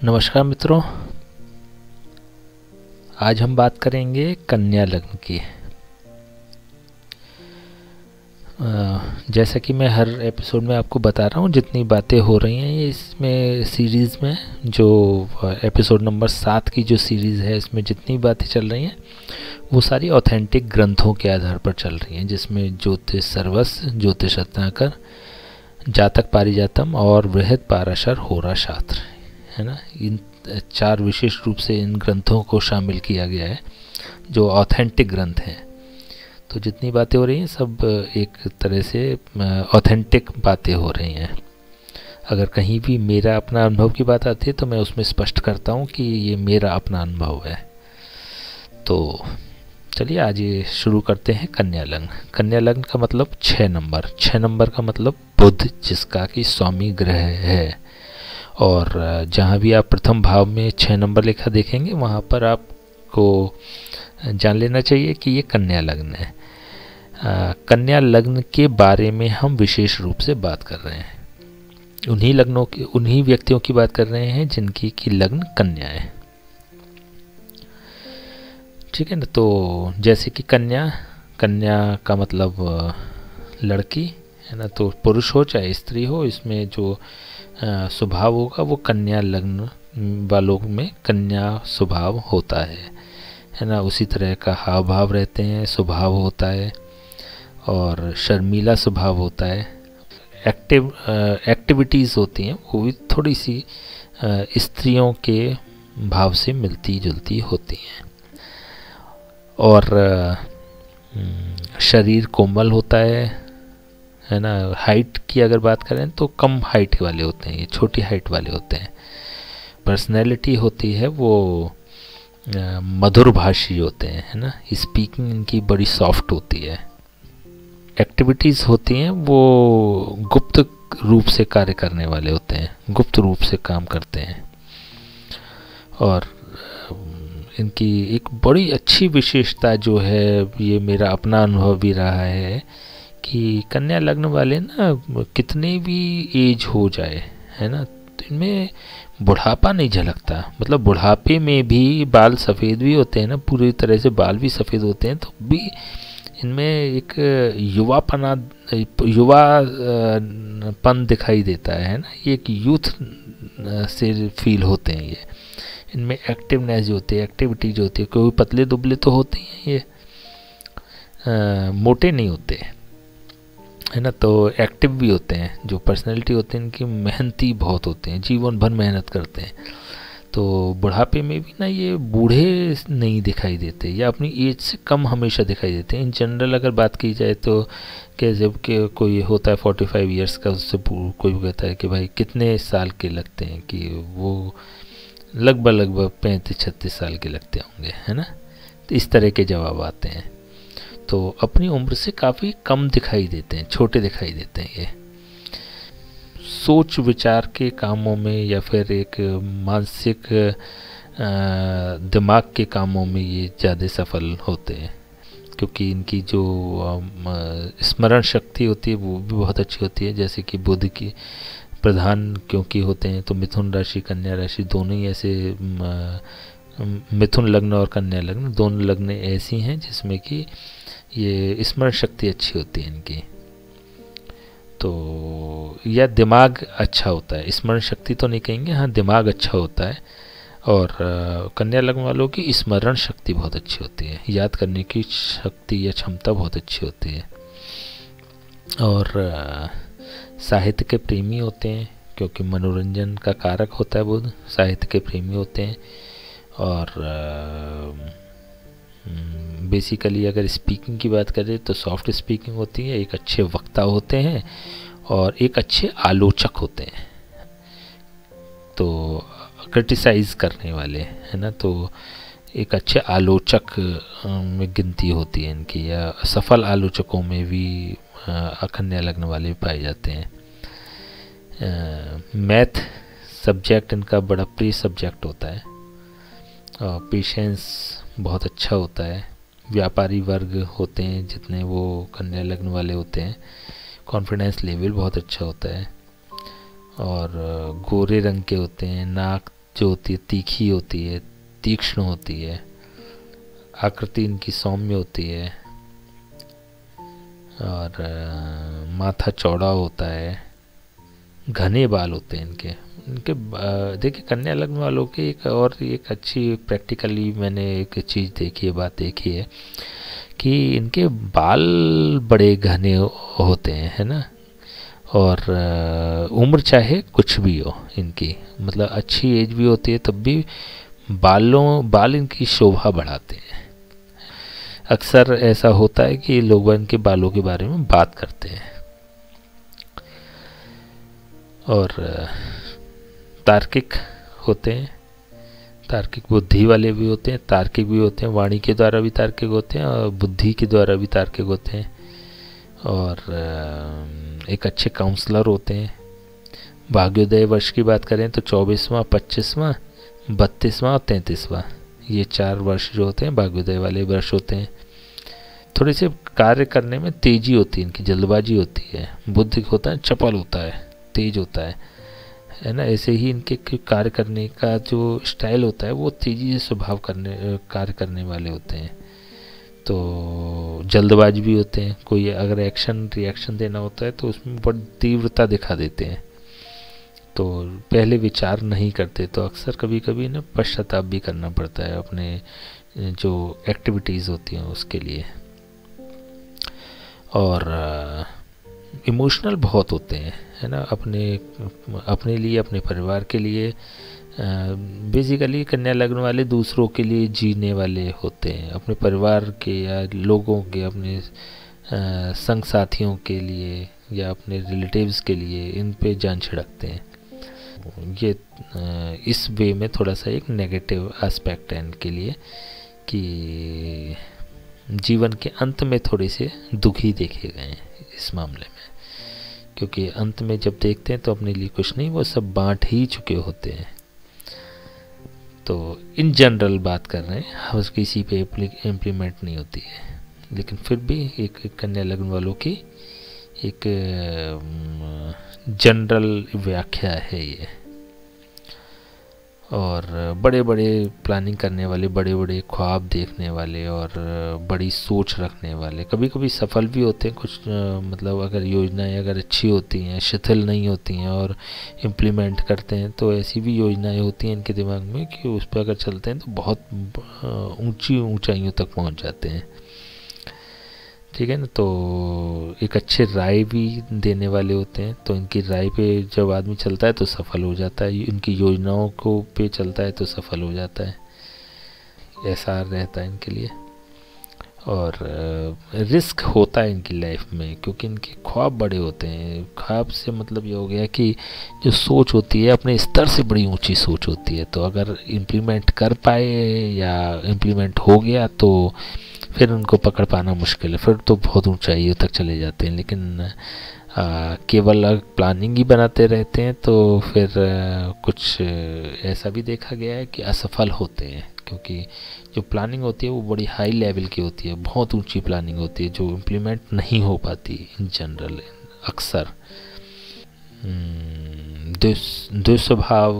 नमस्कार मित्रों, आज हम बात करेंगे कन्या लग्न की। जैसा कि मैं हर एपिसोड में आपको बता रहा हूँ, जितनी बातें हो रही हैं ये इसमें सीरीज़ में, जो एपिसोड नंबर 7 की जो सीरीज़ है, इसमें जितनी बातें चल रही हैं वो सारी ऑथेंटिक ग्रंथों के आधार पर चल रही हैं, जिसमें ज्योतिष सर्वस्व, ज्योतिष रत्नाकर, जातक पारिजातम और बृहद पाराशर होरा शास्त्र है ना। इन 4 विशेष रूप से इन ग्रंथों को शामिल किया गया है जो ऑथेंटिक ग्रंथ हैं। तो जितनी बातें हो रही हैं सब एक तरह से ऑथेंटिक बातें हो रही हैं। अगर कहीं भी मेरा अपना अनुभव की बात आती है तो मैं उसमें स्पष्ट करता हूँ कि ये मेरा अपना अनुभव है। तो चलिए आज ये शुरू करते हैं कन्या लग्न। कन्या लग्न का मतलब 6 नंबर। 6 नंबर का मतलब बुध, जिसका कि स्वामी ग्रह है। और जहाँ भी आप प्रथम भाव में 6 नंबर लिखा देखेंगे वहाँ पर आपको जान लेना चाहिए कि ये कन्या लग्न है। कन्या लग्न के बारे में हम विशेष रूप से बात कर रहे हैं। उन्हीं व्यक्तियों की बात कर रहे हैं जिनकी की लग्न कन्या है। ठीक है ना। तो जैसे कि कन्या का मतलब लड़की है ना। तो पुरुष हो चाहे स्त्री हो, इसमें जो स्वभाव होगा वो कन्या लग्न वालों में कन्या स्वभाव होता है ना। उसी तरह का हाव भाव रहते हैं, स्वभाव होता है और शर्मीला स्वभाव होता है। एक्टिविटीज़ होती हैं वो भी थोड़ी सी स्त्रियों के भाव से मिलती जुलती होती हैं। और शरीर कोमल होता है ना। हाइट की अगर बात करें तो कम हाइट वाले होते हैं, ये छोटी हाइट वाले होते हैं। पर्सनैलिटी होती है वो मधुरभाषी होते हैं, है ना। स्पीकिंग इनकी बड़ी सॉफ्ट होती है। एक्टिविटीज़ होती हैं वो गुप्त रूप से कार्य करने वाले होते हैं, गुप्त रूप से काम करते हैं। और इनकी एक बड़ी अच्छी विशेषता जो है, ये मेरा अपना अनुभव भी रहा है कि कन्या लग्न वाले ना कितने भी एज हो जाए, है ना, तो इनमें बुढ़ापा नहीं झलकता। मतलब बुढ़ापे में भी बाल सफ़ेद भी होते हैं ना, पूरी तरह से बाल भी सफ़ेद होते हैं, तो भी इनमें एक युवापन दिखाई देता है ना। ये एक यूथ से फील होते हैं ये। इनमें एक्टिवनेस जो होती है, एक्टिविटी जो होती है, कोई पतले दुबले तो होते हैं, ये मोटे नहीं होते है ना। तो एक्टिव भी होते हैं। जो पर्सनैलिटी होते हैं इनकी मेहनती बहुत होते हैं, जीवन भर मेहनत करते हैं। तो बुढ़ापे में भी ना ये बूढ़े नहीं दिखाई देते, या अपनी एज से कम हमेशा दिखाई देते हैं। इन जनरल अगर बात की जाए तो कि जब कि कोई होता है 45 ईयर्स का, उससे कोई कहता है कि भाई कितने साल के लगते हैं, कि वो लगभग 35-36 साल के लगते होंगे, है ना। तो इस तरह के जवाब आते हैं। तो अपनी उम्र से काफ़ी कम दिखाई देते हैं, छोटे दिखाई देते हैं ये। सोच विचार के कामों में या फिर एक मानसिक दिमाग के कामों में ये ज़्यादा सफल होते हैं, क्योंकि इनकी जो स्मरण शक्ति होती है वो भी बहुत अच्छी होती है। जैसे कि बुध की प्रधान क्योंकि होते हैं, तो मिथुन राशि कन्या राशि दोनों ही ऐसे, मिथुन लग्न और कन्या लग्न दोनों लग्न ऐसी हैं जिसमें कि ये स्मरण शक्ति अच्छी होती है इनकी। तो यह दिमाग अच्छा होता है, स्मरण शक्ति तो नहीं कहेंगे, हाँ दिमाग अच्छा होता है। और कन्या लग्न वालों की स्मरण शक्ति बहुत अच्छी होती है, याद करने की शक्ति या क्षमता बहुत अच्छी होती है। और साहित्य के प्रेमी होते हैं, क्योंकि मनोरंजन का कारक होता है बुध, साहित्य के प्रेमी होते हैं। और बेसिकली अगर स्पीकिंग की बात करें तो सॉफ्ट स्पीकिंग होती है, एक अच्छे वक्ता होते हैं और एक अच्छे आलोचक होते हैं। तो क्रिटिसाइज़ करने वाले, है ना, तो एक अच्छे आलोचक में गिनती होती है इनकी, या सफल आलोचकों में भी कन्या लग्न वाले पाए जाते हैं। मैथ सब्जेक्ट इनका बड़ा प्रिय सब्जेक्ट होता है। पेशेंस बहुत अच्छा होता है। व्यापारी वर्ग होते हैं जितने वो कन्या लग्न वाले होते हैं, कॉन्फिडेंस लेवल बहुत अच्छा होता है। और गोरे रंग के होते हैं, नाक जो होती है तीखी होती है, तीक्ष्ण होती है, आकृति इनकी सौम्य होती है और माथा चौड़ा होता है, घने बाल होते हैं इनके। देखिए कन्या लग्न वालों की एक अच्छी प्रैक्टिकली मैंने एक चीज़ देखी है, बात देखी है कि इनके बाल बड़े घने होते हैं, है ना। और उम्र चाहे कुछ भी हो इनकी, मतलब अच्छी एज भी होती है, तब भी बाल इनकी शोभा बढ़ाते हैं। अक्सर ऐसा होता है कि लोग इनके बालों के बारे में बात करते हैं। और तार्किक होते हैं, तार्किक बुद्धि वाले भी होते हैं, तार्किक भी होते हैं, वाणी के द्वारा भी तार्किक होते हैं और बुद्धि के द्वारा भी तार्किक होते हैं। और एक अच्छे काउंसलर होते हैं। भाग्योदय वर्ष की बात करें तो 24वां, 25वां, 32वां और 33वां, ये 4 वर्ष जो होते हैं भाग्योदय वाले वर्ष होते हैं। थोड़े से कार्य करने में तेजी होती है इनकी, जल्दबाजी होती है। बुद्धि होता है चपल होता है, तेज होता है ना। ऐसे ही इनके कार्य करने का जो स्टाइल होता है वो तेजी से कार्य करने वाले होते हैं। तो जल्दबाज भी होते हैं, कोई अगर रिएक्शन देना होता है तो उसमें बड़ी तीव्रता दिखा देते हैं, तो पहले विचार नहीं करते, तो अक्सर कभी कभी ना पश्चाताप भी करना पड़ता है अपने जो एक्टिविटीज़ होती हैं उसके लिए। और इमोशनल बहुत होते हैं, है ना, अपने लिए, अपने परिवार के लिए। बेसिकली कन्या लग्न वाले दूसरों के लिए जीने वाले होते हैं, अपने परिवार के या लोगों के, अपने संग साथियों के लिए या अपने रिलेटिव्स के लिए इन पे जान छिड़कते हैं। ये इस वे में थोड़ा सा एक नेगेटिव एस्पेक्ट है इनके लिए कि जीवन के अंत में थोड़े से दुखी देखे गए हैं इस मामले में, क्योंकि अंत में जब देखते हैं तो अपने लिए कुछ नहीं, वो सब बांट ही चुके होते हैं। तो इन जनरल बात कर रहे हैं, हम किसी पे इम्प्लीमेंट नहीं होती है, लेकिन फिर भी एक कन्या लग्न वालों की एक जनरल व्याख्या है ये। और बड़े बड़े प्लानिंग करने वाले, बड़े बड़े ख्वाब देखने वाले और बड़ी सोच रखने वाले, कभी कभी सफल भी होते हैं कुछ, मतलब अगर योजनाएं अगर अच्छी होती हैं, शिथिल नहीं होती हैं और इम्प्लीमेंट करते हैं, तो ऐसी भी योजनाएं होती हैं इनके दिमाग में कि उस पर अगर चलते हैं तो बहुत ऊंची ऊंचाइयों तक पहुंच जाते हैं। ठीक है ना। तो एक अच्छे राय भी देने वाले होते हैं, तो इनकी राय पे जब आदमी चलता है तो सफल हो जाता है, इनकी योजनाओं को पे चलता है तो सफल हो जाता है, ऐसा रहता है इनके लिए। और रिस्क होता है इनकी लाइफ में, क्योंकि इनके ख्वाब बड़े होते हैं। ख्वाब से मतलब ये हो गया कि जो सोच होती है अपने स्तर से बड़ी ऊंची सोच होती है, तो अगर इम्प्लीमेंट कर पाए या इम्प्लीमेंट हो गया तो फिर उनको पकड़ पाना मुश्किल है, फिर तो बहुत ऊंचाइयों तक चले जाते हैं। लेकिन केवल प्लानिंग ही बनाते रहते हैं तो फिर कुछ ऐसा भी देखा गया है कि असफल होते हैं, क्योंकि जो प्लानिंग होती है वो बड़ी हाई लेवल की होती है, बहुत ऊंची प्लानिंग होती है जो इम्प्लीमेंट नहीं हो पाती इन जनरल। अक्सर दुस्वभाव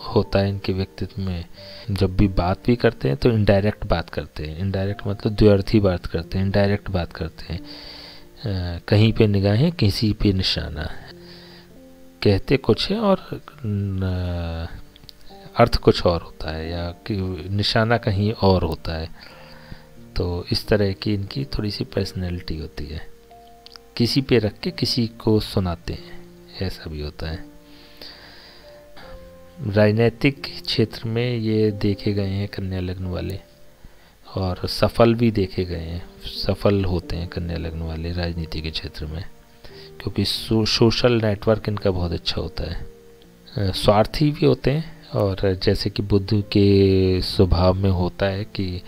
होता है इनके व्यक्तित्व में। जब भी बात भी करते हैं तो इनडायरेक्ट बात करते हैं, इनडायरेक्ट मतलब द्व्यर्थी बात करते हैं, इनडायरेक्ट बात करते हैं। कहीं पे निगाहें किसी पे निशाना, कहते कुछ है और अर्थ कुछ और होता है, या निशाना कहीं और होता है। तो इस तरह की इनकी थोड़ी सी पर्सनैलिटी होती है, किसी पे रख के किसी को सुनाते हैं, ऐसा भी होता है। राजनीतिक क्षेत्र में ये देखे गए हैं कन्या लग्न वाले, और सफल भी देखे गए हैं, सफल होते हैं कन्या लग्न वाले राजनीति के क्षेत्र में, क्योंकि सोशल नेटवर्क इनका बहुत अच्छा होता है। स्वार्थी भी होते हैं, और जैसे कि बुद्ध के स्वभाव में होता है कि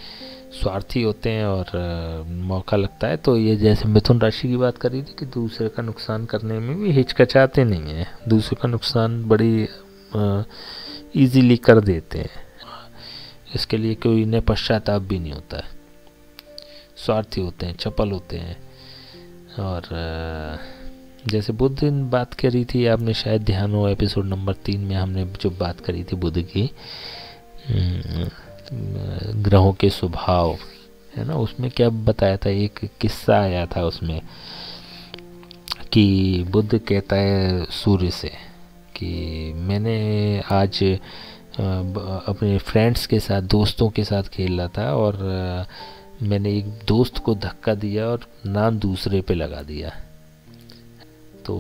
स्वार्थी होते हैं और मौका लगता है तो ये, जैसे मिथुन राशि की बात कर रही थी कि दूसरे का नुकसान करने में भी हिचकिचाते नहीं हैं, दूसरे का नुकसान बड़ी इजीली कर देते हैं, इसके लिए कोई इन्हें पश्चाताप भी नहीं होता है। स्वार्थी होते हैं, चपल होते हैं और जैसे बुध बात करी थी, आपने शायद ध्यान हो एपिसोड नंबर 3 में हमने जो बात करी थी बुध की, ग्रहों के स्वभाव, है ना, उसमें क्या बताया था, एक किस्सा आया था उसमें कि बुध कहता है सूर्य से कि मैंने आज अपने फ्रेंड्स के साथ, दोस्तों के साथ खेल रहा था और मैंने एक दोस्त को धक्का दिया और नाम दूसरे पे लगा दिया। तो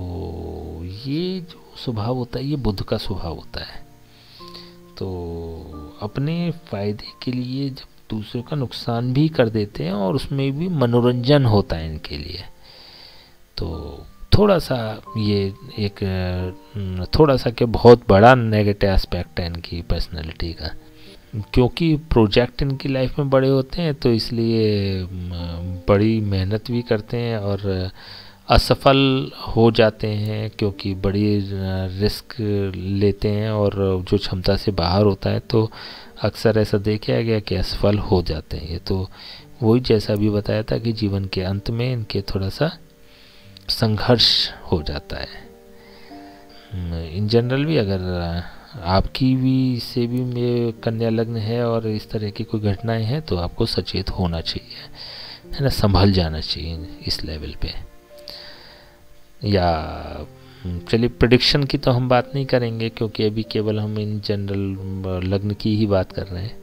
ये जो स्वभाव होता है, ये बुध का स्वभाव होता है। तो अपने फ़ायदे के लिए जब दूसरे का नुकसान भी कर देते हैं और उसमें भी मनोरंजन होता है इनके लिए, तो थोड़ा सा ये एक थोड़ा सा क्या बहुत बड़ा नेगेटिव एस्पेक्ट है इनकी पर्सनैलिटी का, क्योंकि प्रोजेक्ट इनकी लाइफ में बड़े होते हैं तो इसलिए बड़ी मेहनत भी करते हैं और असफल हो जाते हैं क्योंकि बड़ी रिस्क लेते हैं और जो क्षमता से बाहर होता है तो अक्सर ऐसा देखा गया कि असफल हो जाते हैं। ये तो वही जैसा भी बताया था कि जीवन के अंत में इनके थोड़ा सा संघर्ष हो जाता है। इन जनरल भी अगर आपकी भी से भी में कन्या लग्न है और इस तरह की कोई घटनाएं हैं तो आपको सचेत होना चाहिए, है ना, संभल जाना चाहिए इस लेवल पे। या चलिए प्रेडिक्शन की तो हम बात नहीं करेंगे क्योंकि अभी केवल हम इन जनरल लग्न की ही बात कर रहे हैं,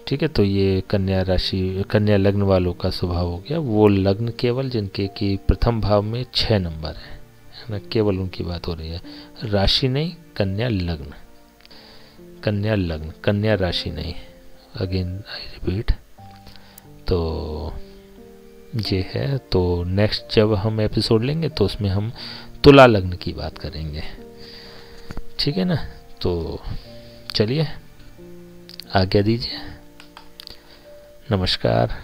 ठीक है। तो ये कन्या राशि, कन्या लग्न वालों का स्वभाव हो गया। वो लग्न केवल जिनके कि प्रथम भाव में 6 नंबर है ना, केवल उनकी बात हो रही है, राशि नहीं, कन्या लग्न, कन्या लग्न, कन्या राशि नहीं, अगेन आई रिपीट। तो ये है। तो नेक्स्ट जब हम एपिसोड लेंगे तो उसमें हम तुला लग्न की बात करेंगे, ठीक है ना। तो चलिए आज्ञा दीजिए, नमस्कार।